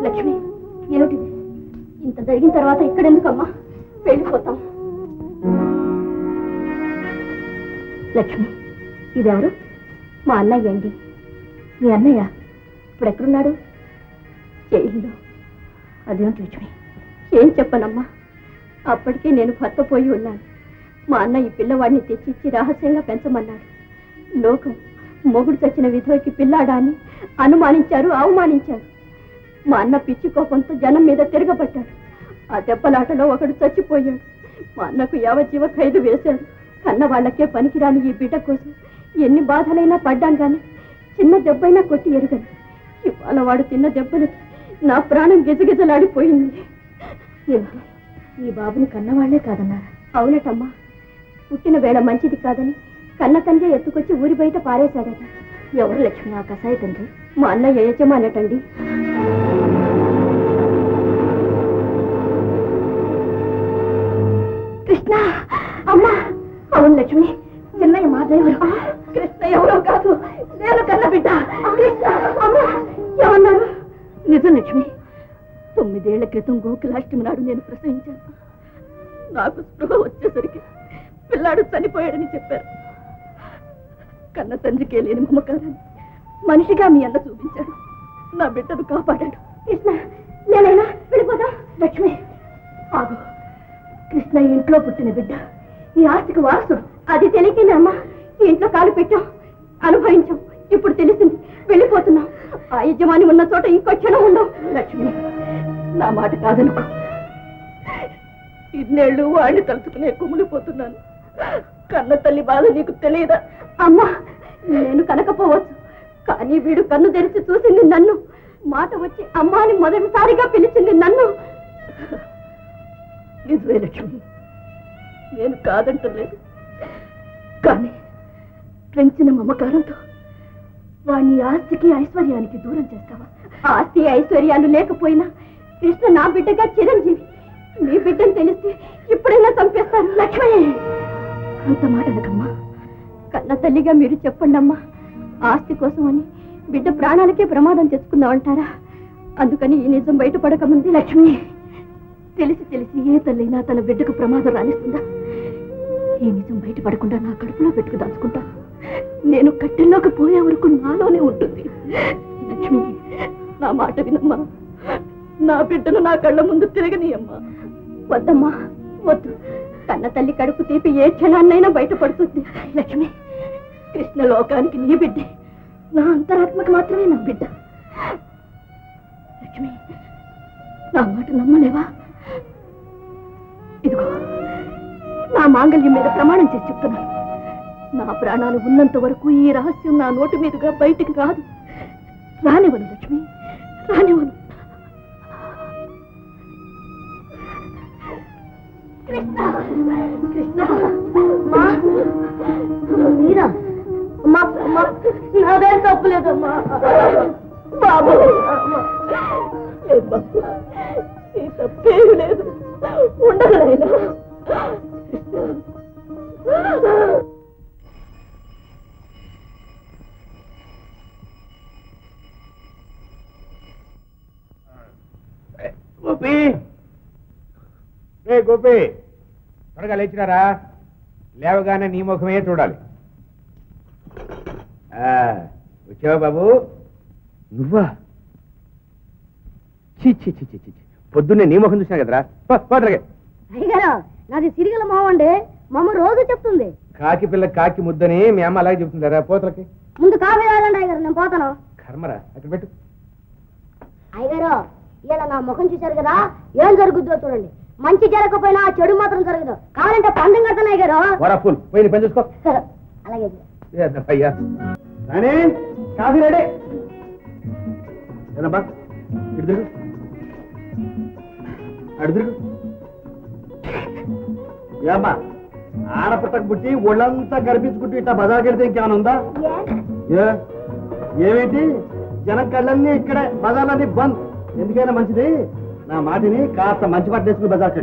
లక్ష్మి, ఏమిటిది? ఇంత జరిగిన తర్వాత ఇక్కడెందుకమ్మా? వెళ్ళిపోతాం. లక్ష్మి, ఇదెవరు? మా అన్నయ్య అండి. మీ అన్నయ్య ఇప్పుడు ఎక్కడున్నాడు? జైల్లో. అదేమిటి లక్ష్మి? ఏం చెప్పనమ్మా, అప్పటికే నేను భర్త పోయి ఉన్నాను. మా అన్న ఈ పిల్లవాడిని తెచ్చిచ్చి రహస్యంగా పెంచమన్నాడు. లోకం మొగుడు చచ్చిన విధవకి పిల్లాడా అని అనుమానించారు, అవమానించారు. మా అన్న పిచ్చి కోపంతో జనం మీద తిరగబడ్డాడు. ఆ దెబ్బలాటలో ఒకడు చచ్చిపోయాడు. మా అన్నకు యావజ్జీవ ఖైదు వేశాడు. కన్న వాళ్ళకే పనికిరాని ఈ బిడ్డ కోసం ఎన్ని బాధలైనా పడ్డాం కానీ చిన్న దెబ్బైనా కొట్టి ఎరుగను. ఇవాళ వాడు తిన్న దెబ్బలకి నా ప్రాణం గిజగిజలాడిపోయింది. ఈ బాబుని కన్నవాళ్లే కాదన్నారు. అవునటమ్మా, పుట్టిన వేళ మంచిది కాదని కన్న తండ్రి ఎత్తుకొచ్చి ఊరి బయట పారేశాడట. ఎవరు లక్ష్మి ఆ కసాయి తండ్రి? మా అన్నయ్య యజమానటండి. కృష్ణ! అమ్మా! అవును లక్ష్మి, చిన్నయ్య మా డ్రైవరు. కృష్ణ ఎవరో కాదు, నేను కన్న బిడ్డ. ఏమన్నారు? నిజం లక్ష్మి, 9 ఏళ్ల క్రితం గోకులాష్టమి నాడు నేను ప్రసవించాను. నాకు స్పృహ వచ్చేసరికి పిల్లాడు చనిపోయాడని చెప్పారు. కన్న తండ్రికే లేని మమకారాన్ని మనిషిగా మీ అన్న చూపించాడు. నా బిడ్డను కాపాడాడు. కృష్ణ, నేనైనా వెళ్ళిపోదా? లక్ష్మి ఆగు. కృష్ణ ఇంట్లో పుట్టిన బిడ్డ, ఈ ఆస్తికి వారసుడు. అది తెలియకనే అమ్మా ఈ ఇంట్లో కాలు పెట్టాం, అనుభవించాం. ఇప్పుడు తెలిసింది, వెళ్ళిపోతున్నాం. ఆ యజమాని ఉన్న చోట ఇంకో క్షణం ఉండవు. లక్ష్మి, నా మాట కాదనుకో. ఇన్నేళ్ళు వాడిని తలుచుకునే కుమిలిపోతున్నాను. కన్న తల్లి బాధ నీకు తెలియదా? అమ్మా, నేను కనకపోవచ్చు, కానీ వీడు కన్ను తెరిచి చూసింది నన్ను. మాట వచ్చి అమ్మా అని మొదటిసారిగా పిలిచింది నన్ను. నిజమే లక్ష్మి, నేను కాదంటలేదు. కానీ పెంచిన మమకారంతో వాణ్ణి ఆస్తికి ఐశ్వర్యానికి దూరం చేస్తావా? ఆస్తి ఐశ్వర్యాలు లేకపోయినా కృష్ణ నా బిడ్డగా చిరంజీవి. నీ బిడ్డను తెలిస్తే ఇప్పుడైనా చంపేస్తాను. లక్ష్మి, అంత మాట అనకమ్మా. కన్న తల్లిగా మీరు చెప్పండి అమ్మా. ఆస్తి కోసం అని బిడ్డ ప్రాణాలకే ప్రమాదం తెచ్చుకుందామంటారా? అందుకని ఈ నిజం బయటపడకముంది. లక్ష్మి, తెలిసి తెలిసి ఏ తల్లైనా తన బిడ్డకు ప్రమాదం రానిస్తుందా? ఈ నిజం బయటపడకుండా నా కడుపులో పెట్టుకు దాచుకుంటా. నేను కట్టెల్లోకి పోయే వరకు నాలోనే ఉంటుంది. లక్ష్మి, నా మాట వినమ్మా. నా బిడ్డను నా కళ్ళ ముందు తిరగనీయమ్మా. వద్దమ్మా, వద్దు. కన్న తల్లి కడుపు తీపి ఏ క్షణాన్నైనా బయటపడుతుంది. లక్ష్మి, కృష్ణ లోకానికి నీ బిడ్డే, నా అంతరాత్మకు మాత్రమే నా బిడ్డ. లక్ష్మి, నా మాట నమ్మలేవా? ఇదిగో నా మాంగళ్యం మీద ప్రమాణం చేసి చెప్తున్నాను. నా ప్రాణాలు ఉన్నంత వరకు ఈ రహస్యం నా నోటి మీదుగా బయటికి రాదు. రానివ్వను లక్ష్మి, రానివ్వను. మీరా? నాదేం తప్పులేదమ్మా. బాబు, ఈ తప్పేమి లేదు. ఉండగలైనా గోపి, గోపి త్వరగా లేచినారా? లేవగానే నీ ముఖమే చూడాలి. వచ్చావా బాబు? నువ్వా? పొద్దున్నే నీ ముఖం చూసినా కదరా. అయ్యగారు, నాది సిరిగల మొహం అండి. మా అమ్మ రోజు చెప్తుంది. కాకి పిల్ల కాకి ముద్దని మీ అమ్మ అలాగే చెప్తుందారా పోతలకి? ముందు కాఫీ తాగండి అయ్యగారు, నేను పోతాను. కర్మరా, అక్కడ పెట్టు. అయ్యగారు, ఇలా నా ముఖం చూశారు కదా, ఏం జరుగుద్దో చూడండి. మంచి జరగకపోయినా చెడు మాత్రం జరగదు. కావాలంటే పందెం కడతాను అయ్యగారు. వరఫుల్ పోయి పని చూసుకో. అలాగే అయ్యా. రాణి, కాఫీ రెడీ. ఏనబ్బా, ఇటు తిరుగు, అడు తిరుగు. ఏమ్మా, ఆడపట్టకు పుట్టి ఒళ్ళంతా కనిపించుకుంటూ ఇట్లా బజార్కి వెళ్తే ఇంకేమైనా ఉందా? ఏమేంటి, జనం కళ్ళన్నీ ఇక్కడే, బజార్లన్నీ బంద్. ఎందుకైనా మంచిది నా మాటిని కాస్త మంచి బట్టలు వేసుకుని బజార్కి.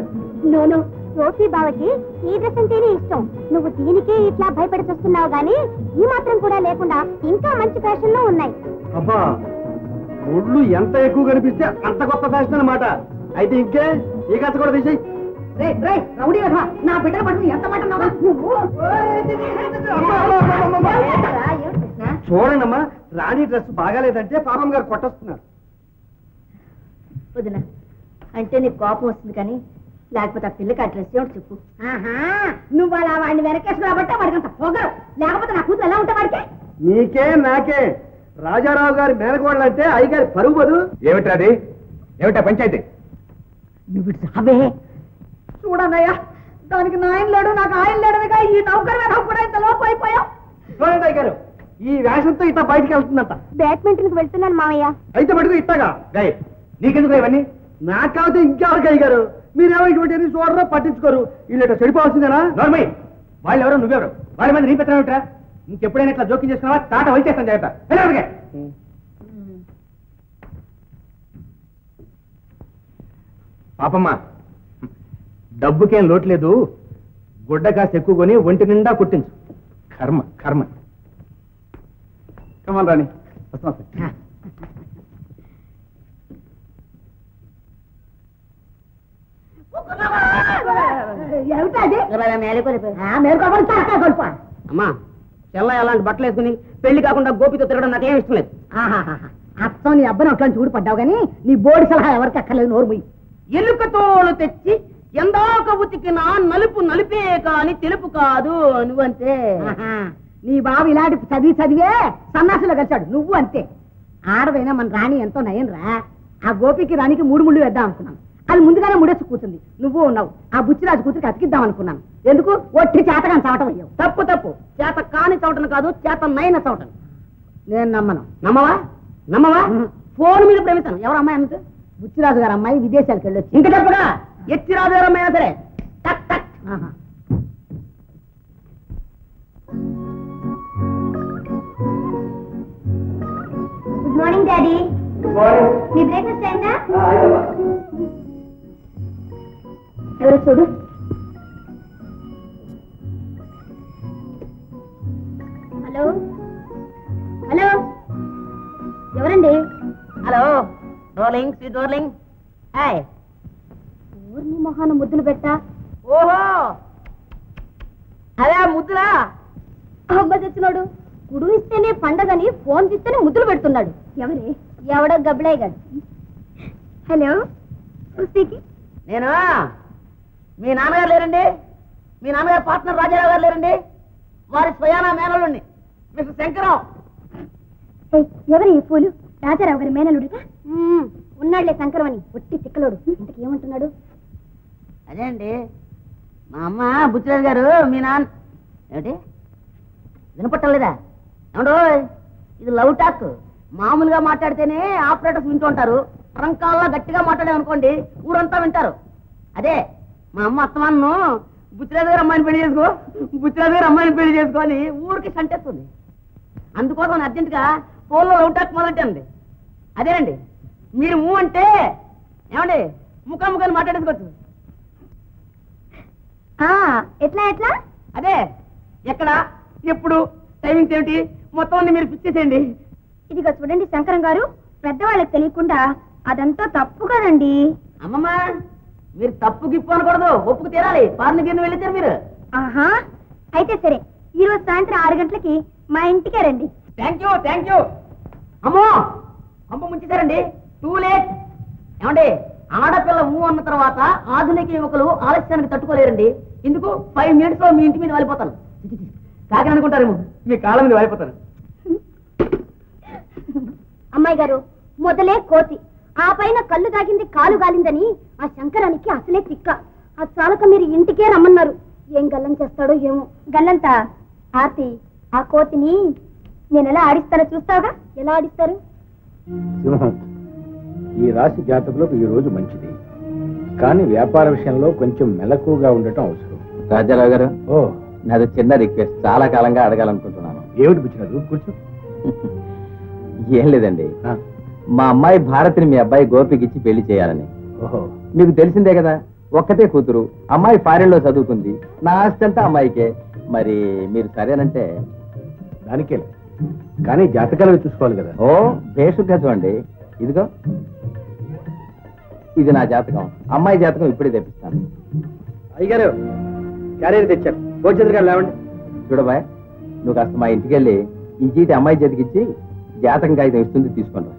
నోను, రోటీ బావకి ఈ డ్రెస్ అంటేనే ఇష్టం. నువ్వు దీనికి ఇట్లా భయపడి చూస్తున్నావు గానీ ఈ మాత్రం కూడా లేకుండా ఇంకా మంచి ఫ్యాషన్ లో ఉన్నాయి. అబ్బా, ఒళ్ళు ఎంత ఎక్కువ కనిపిస్తే అంత గొప్ప ఫ్యాషన్ అన్నమాట. అయితే ఇంకే ఈ కథ కూడా తీసేయి. రౌడీ నా బిడ్డలు పడుతుంది ఎంత మాట చూడండమ్మా, రాణి డ్రెస్ బాగాలేదంటే పాపం గారు కొట్టొస్తున్నారు. వదిన అంటే నీకు కోపం వస్తుంది కానీ లేకపోతే ఆ పిల్లకి ఆ డ్రెస్ ఏమిటి చెప్పు. నువ్వు అలా వాడిని వెనకేసు కాబట్టి వాడికి అంత పొగరు, లేకపోతే నా కూతురు ఎలా ఉంటా వాడికి. నీకే నాకే రాజారావు గారి మేనకోడలు అంటే అయ్యగారి పరువు బదు. ఏమిటి అది? ఏమిటా పంచాయతీ? నువ్వు అవే చూడన్నయ్యా, దానికి నాయన లేడు నాకు ఆయన లేడుగా ఈ నౌకర్ మీద కూడా ఇంత లోపు అయిపోయావు. చూడండి అయ్యగారు, ఈ వేషంతో ఇట్లా బయటికి వెళ్తుందంట. బ్యాడ్మింటన్ కి వెళ్తున్నాను మామయ్య. అయితే మటుకు ఇట్టగా గాయ నీకెందుకు ఇవన్నీ? నాకు కాబట్టి ఇంకెవరికి అయ్యారు. మీరేమో ఇటువంటి చూడరో పట్టించుకోరు. వీళ్ళు చెడిపోవాల్సిందేనా? నార్మల్ వాళ్ళు ఎవరో నువ్వెవరు? వాళ్ళ మీద నీ పెత్తనం ఏమిట్రా? ఇంకెప్పుడైనా ఇట్లా జోక్యం చేసుకున్నావా తాట వచ్చేస్తాను జాగ్రత్త. పాపమ్మా, డబ్బుకేం లోటు లేదు. గుడ్డ కాస్త ఎక్కువ కొని ఒంటి నిండా కుట్టించు. కర్మ కర్మ. కమాల్ రాణి వస్తున్నా. అమ్మా చెల్ల అలాంటి బట్టలు వేసుకుని పెళ్లి కాకుండా గోపితో తిరగడం నాకేం ఇష్టం లేదు. అత్తం నీ అబ్బాయి అట్లా చూడు పడ్డావు కానీ నీ బోర్డు సలహా ఎవరికి అక్కర్లేదు. నోరు పోయి ఎలుకతోలు తెచ్చి ఎందాక ఉతికినా నలుపు నలిపే కాని తెలుపు కాదు. నువ్వంతే. నీ బాబు ఇలాంటి చదివే సన్నాసులో కలిశాడు. నువ్వు అంతే. ఆడదైనా మన రాణి ఎంతో నయం రా. ఆ గోపికి రాణికి 3 ముళ్ళు వేద్దాం అనుకున్నాను. అది ముందుగానే ముడేసి కూర్చుంది. నువ్వు ఉన్నావు. ఆ బుచ్చిరాజు కూతురికి అతికిద్దాం అనుకున్నాను. ఎందుకు ఒట్టి చేతగాని చవటం అయ్యావు. తప్పు తప్పు. చేత కాని చవటను కాదు, చేత నైన చవటను. నేను నమ్మను. నమ్మవా? నమ్మవా? ఫోన్ మీద ప్రేమిస్తాను. ఎవరు అమ్మాయి అన్నది? బుచ్చిరాజు గారు అమ్మాయి విదేశాలకు వెళ్ళొచ్చు. ఇంకా చెప్పగా ఎత్తిరాజు గారు అమ్మాయినా సరే టక్ టక్. Good morning daddy. మీ బ్రేక్ఫాస్ట్ అయిందా? ఎవరో చూడు. హలో హలో ఎవరండి? Hello darling, sweet darling. Hi. ఊర్ని మొహాన ముద్దులు పెట్టా. ఓహో అదే ముద్దులా? అమ్మ తెచ్చినాడు. కుడు ఇస్తేనే పండగని ఫోన్ తీస్తేనే ముద్దులు పెడుతున్నాడు. ఎవరే? ఎవడో గబ్బిలాయ్ గారు. హలో నేను. మీ నాన్నగారు లేరండి? మీ నాన్నగారు పార్ట్నర్ రాజారావు గారు లేరండి? వారి స్వయానా మేనలుండి మిస్టర్ శంకరం. ఎవరు ఈ పూలు? రాజారావు గారి మేనలుడిగా ఉన్నాడులే శంకరం అని. ఒట్టి తిక్కలోడు. ఇంతకు ఏమంటున్నాడు? అదే అండి మా అమ్మ బుచ్చిరాజు గారు మీ నాన్న. ఏమిటి వినపట్టలేదా? ఏమండో ఇది లవ్ టాక్. మామూలుగా మాట్లాడితేనే ఆపరేటర్స్ వింటూ ఉంటారు. రంకాల్లో గట్టిగా మాట్లాడామనుకోండి ఊరంతా వింటారు. అదే మా అమ్మ అత్తమాను బుచ్చిరాజు గారు అమ్మాయిని పెళ్లి చేసుకో, బుచ్చిరాజు గారు అమ్మాయిని పెళ్లి చేసుకొని ఊరికి సంటేస్తుంది. అందుకోసం అర్జెంటుగా ఫోన్లో లవ్ టాక్ మొదలెట్టండి. అదేనండి మీరు అంటే ఏమండి ముఖాముఖాన్ని మాట్లాడేసుకోవచ్చు. ఎట్లా ఎట్లా? అదే ఎక్కడ ఎప్పుడు టైమింగ్స్ ఏమిటి మొత్తం అన్ని మీరు ఫిక్స్ చేసేయండి. ఇదిగో చూడండి శంకరం గారు, పెద్దవాళ్ళకి తెలియకుండా అదంతా తప్పు కదండి. అమ్మమ్మ మీరు తప్పు గిప్పు అనకూడదు, ఒప్పుకు తీరాలి. పార్ని కింద వెళ్ళిచ్చారు మీరు. ఆహా అయితే సరే, ఈరోజు సాయంత్రం 6 గంటలకి మా ఇంటికే రండి. Thank you thank you. అమ్మో అమ్మ ముంచేశారండి. Too late. ఏమండి ఆడపిల్ల అన్న తర్వాత ఆధునిక యువకులు ఆలస్యానికి తట్టుకోలేరండి. ఎందుకు 5 minutes లో మీ ఇంటి మీద వాలిపోతాను. కాకి అనుకుంటారేమో, మీ కాళ్ళ మీద వాలిపోతాను. అమ్మాయి గారు మొదలే కోతి, ఆ పైన కళ్ళు తాగింది కాలు గాలిందని ఆ శంకరానికి అసలే తిక్క. ఆ చాలక మీరు ఇంటికే రమ్మన్నారు. ఏం గల్లం చేస్తాడో ఏమో. గల్లంతా ఆర్తి ఆ కోతిని నేను ఎలా ఆడిస్తానో చూస్తావుగా. ఎలా ఆడిస్తారు? సింహం, ఈ రాశి జాతకులకు ఈ రోజు మంచిది, కానీ వ్యాపార విషయంలో కొంచెం మెలకుగా ఉండటం అవసరం. రాజారావు గారు, నాది చిన్న రిక్వెస్ట్, చాలా కాలంగా అడగాలనుకుంటున్నాను. ఏమిటి పుచ్చినదు? కూర్చో. ఏం లేదండి, మా అమ్మాయి భారతిని మీ అబ్బాయి గోపికి ఇచ్చి పెళ్లి చేయాలని. ఓహో, మీకు తెలిసిందే కదా, ఒక్కతే కూతురు, అమ్మాయి ఫారెన్ లో చదువుకుంది, నా ఆస్తి అంతా అమ్మాయికే. మరి మీరు సరేనంటే? దానికే, కానీ జాతకాలు చూసుకోవాలి కదా. ఓ బేషుగ్గా చూడండి, ఇదిగో ఇది నా జాతకం, అమ్మాయి జాతకం ఇప్పుడే తెప్పిస్తాను. అయ్యగారు క్యారియర్ తెచ్చారు, భోజనం గారు లేవండి. చూడబాయ్, నువ్వు కాస్త మా ఇంటికి వెళ్ళి ఈ చీటి అమ్మాయి చేతికిచ్చి జాతకం కాగితం ఇస్తుంది, తీసుకొని రా.